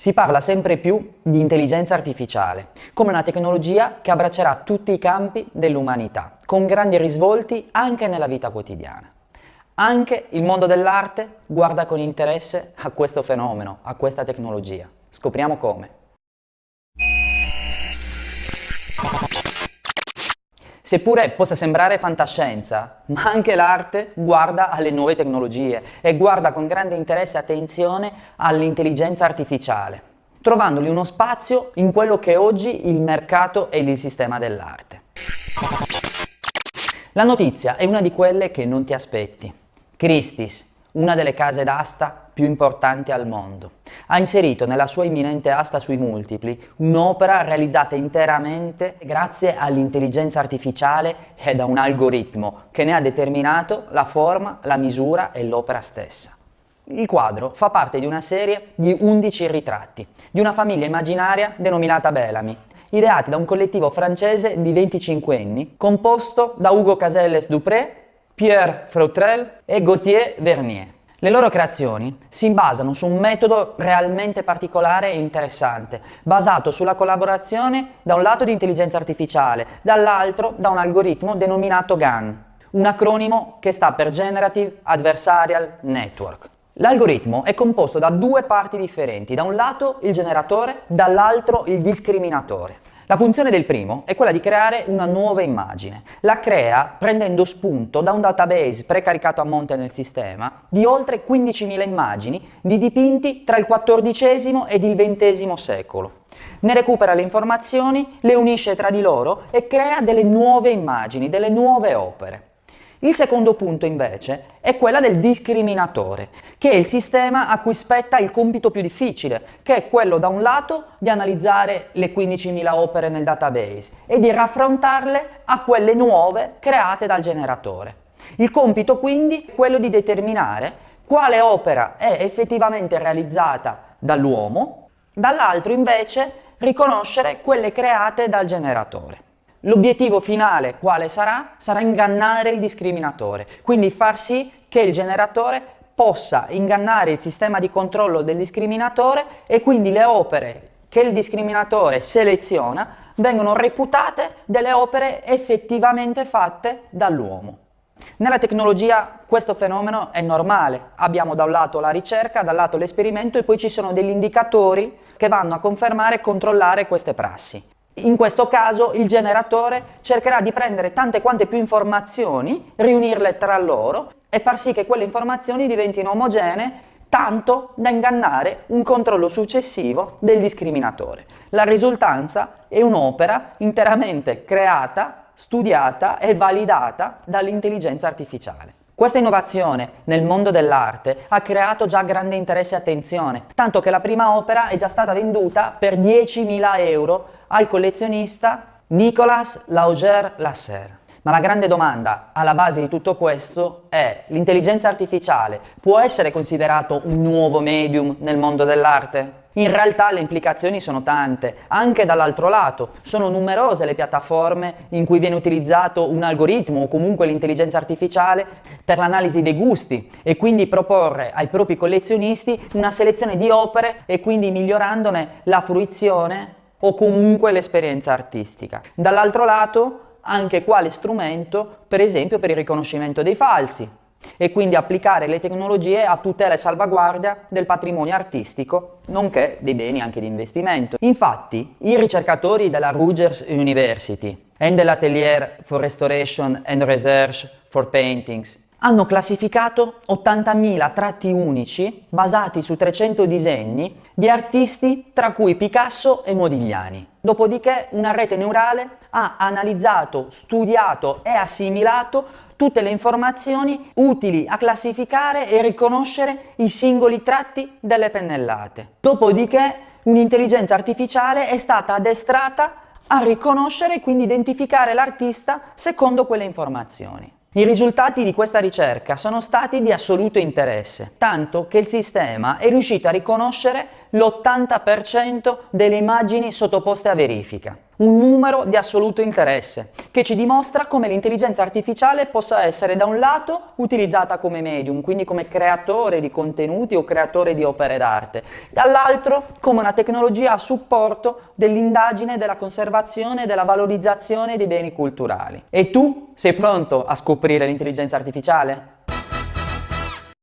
Si parla sempre più di intelligenza artificiale, come una tecnologia che abbraccerà tutti i campi dell'umanità, con grandi risvolti anche nella vita quotidiana. Anche il mondo dell'arte guarda con interesse a questo fenomeno, a questa tecnologia. Scopriamo come. Seppure possa sembrare fantascienza, ma anche l'arte guarda alle nuove tecnologie e guarda con grande interesse e attenzione all'intelligenza artificiale, trovandogli uno spazio in quello che è oggi il mercato ed il sistema dell'arte. La notizia è una di quelle che non ti aspetti. Christie's, una delle case d'asta più importanti al mondo, ha inserito nella sua imminente asta sui multipli un'opera realizzata interamente grazie all'intelligenza artificiale e da un algoritmo che ne ha determinato la forma, la misura e l'opera stessa. Il quadro fa parte di una serie di 11 ritratti di una famiglia immaginaria denominata Bellamy, ideati da un collettivo francese di 25enni composto da Hugo Caselles-Dupré, Pierre Feutrel e Gauthier Vernier. Le loro creazioni si basano su un metodo realmente particolare e interessante, basato sulla collaborazione da un lato di intelligenza artificiale, dall'altro da un algoritmo denominato GAN, un acronimo che sta per Generative Adversarial Network. L'algoritmo è composto da due parti differenti, da un lato il generatore, dall'altro il discriminatore. La funzione del primo è quella di creare una nuova immagine. La crea prendendo spunto da un database precaricato a monte nel sistema di oltre 15.000 immagini di dipinti tra il XIV ed il XX secolo. Ne recupera le informazioni, le unisce tra di loro e crea delle nuove immagini, delle nuove opere. Il secondo punto invece è quella del discriminatore, che è il sistema a cui spetta il compito più difficile, che è quello da un lato di analizzare le 15.000 opere nel database e di raffrontarle a quelle nuove create dal generatore. Il compito quindi è quello di determinare quale opera è effettivamente realizzata dall'uomo, dall'altro invece riconoscere quelle create dal generatore. L'obiettivo finale quale sarà? Sarà ingannare il discriminatore, quindi far sì che il generatore possa ingannare il sistema di controllo del discriminatore e quindi le opere che il discriminatore seleziona vengono reputate delle opere effettivamente fatte dall'uomo. Nella tecnologia questo fenomeno è normale, abbiamo da un lato la ricerca, dal lato l'esperimento e poi ci sono degli indicatori che vanno a confermare e controllare queste prassi. In questo caso il generatore cercherà di prendere tante quante più informazioni, riunirle tra loro e far sì che quelle informazioni diventino omogenee tanto da ingannare un controllo successivo del discriminatore. La risultanza è un'opera interamente creata, studiata e validata dall'intelligenza artificiale. Questa innovazione nel mondo dell'arte ha creato già grande interesse e attenzione, tanto che la prima opera è già stata venduta per 10.000 euro al collezionista Nicolas Lauger-Lasserre. Ma la grande domanda alla base di tutto questo è: l'intelligenza artificiale può essere considerato un nuovo medium nel mondo dell'arte? In realtà le implicazioni sono tante, anche dall'altro lato. Sono numerose le piattaforme in cui viene utilizzato un algoritmo o comunque l'intelligenza artificiale per l'analisi dei gusti e quindi proporre ai propri collezionisti una selezione di opere e quindi migliorandone la fruizione o comunque l'esperienza artistica. Dall'altro lato anche quale strumento, per esempio, per il riconoscimento dei falsi e quindi applicare le tecnologie a tutela e salvaguardia del patrimonio artistico, nonché dei beni anche di investimento. Infatti, i ricercatori della Rutgers University e dell'Atelier for Restoration and Research for Paintings hanno classificato 80.000 tratti unici basati su 300 disegni di artisti tra cui Picasso e Modigliani. Dopodiché una rete neurale ha analizzato, studiato e assimilato tutte le informazioni utili a classificare e riconoscere i singoli tratti delle pennellate. Dopodiché un'intelligenza artificiale è stata addestrata a riconoscere e quindi identificare l'artista secondo quelle informazioni. I risultati di questa ricerca sono stati di assoluto interesse, tanto che il sistema è riuscito a riconoscere l'80% delle immagini sottoposte a verifica. Un numero di assoluto interesse, che ci dimostra come l'intelligenza artificiale possa essere da un lato utilizzata come medium, quindi come creatore di contenuti o creatore di opere d'arte, dall'altro come una tecnologia a supporto dell'indagine, della conservazione e della valorizzazione dei beni culturali. E tu sei pronto a scoprire l'intelligenza artificiale?